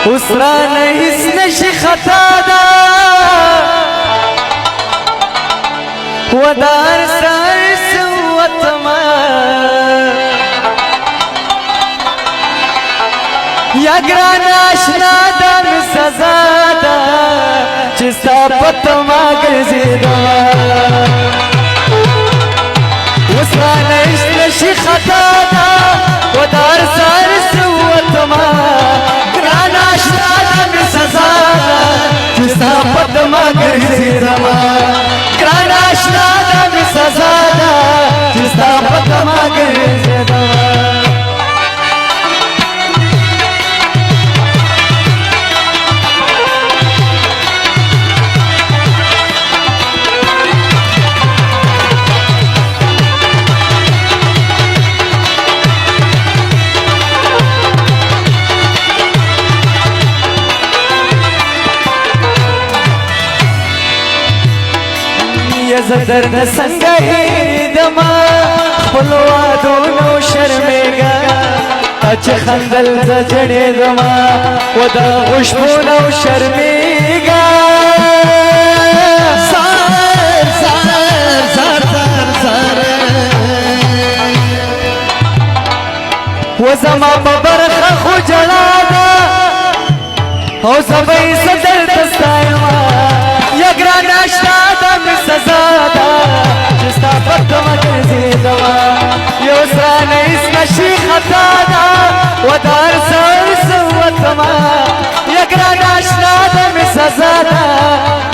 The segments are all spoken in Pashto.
وسرانه هیڅ نشي خطا ده ودار سر سوتما یا ګران آشنا ده مې سزا ده چې ستا په تما ګرځېدم وسرانه هیڅ نشي خطا ده ودار سر سوتما ګران آشنا ده مې سزا ده چې ستا په تما ګرځېدم ګران آشنا ده مې سزا ده چې ستا په تما ګرځېدم زدر نسنگ هیدما خلوادونو شرمیگا اچ خندل زجڑیدما ودا غشبونو شرمیگا زار زار زار زار زار وزما ببرخ خجلادا او زبای صدر دستایما یا گران آشنا ده مې سزا ده چې ستا په تمه ګرځېدمه یو سرانه هیڅ نشي خطا ده ودار سر سوتمه یا ګران آشنا ده مې سزا ده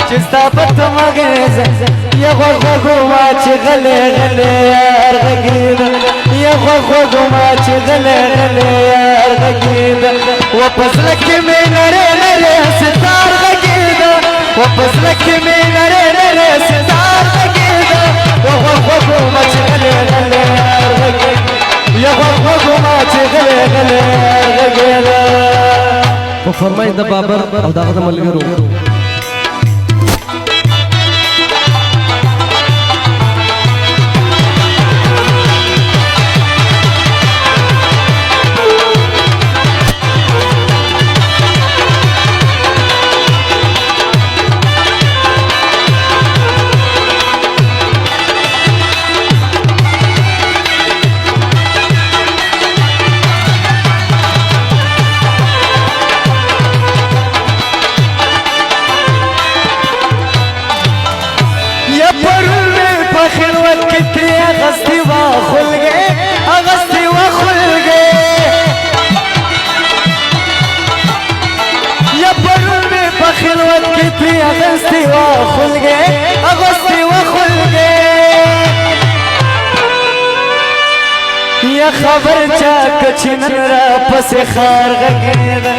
چې ستا په تمه ګرځېدمه یا غوږوما چې غلی غلی یار غږېده یا غوږوما چې غلی غلی یار غږېده و په زړه کې مې نرۍ نرۍ ستار غږېده واپس لکه می نره نره ستار غږېده وغوږوما چې غلی غلی یار غږېده یا غوږوما چې غلی غلی یار غږېده په فرمایش د بابر او دغه د ملګرو اغسطی و خلگے اغسطی و خلگے یا خبر چاک چنن را پس خار غگیدا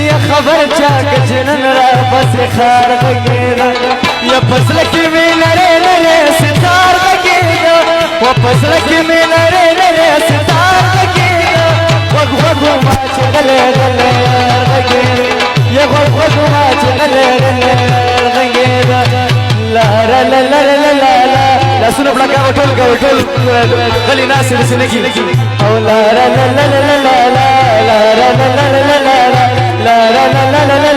یا خبر چاک چنن را پس خار غگیدا یا پسلکی میں نرے نرے ستار غگیدا و پسلکی میں نرے نرے ستار غگیدا وغوغوما چغلے غلے غگیدا یا غوغوما چغلے غلے غگیدا لا لا لا لا لا لا لا سنو بڑا کیا وٹول غلی ناصر سنگی او لا لا لا لا لا لا لا لا لا لا لا لا لا لا لا لا لا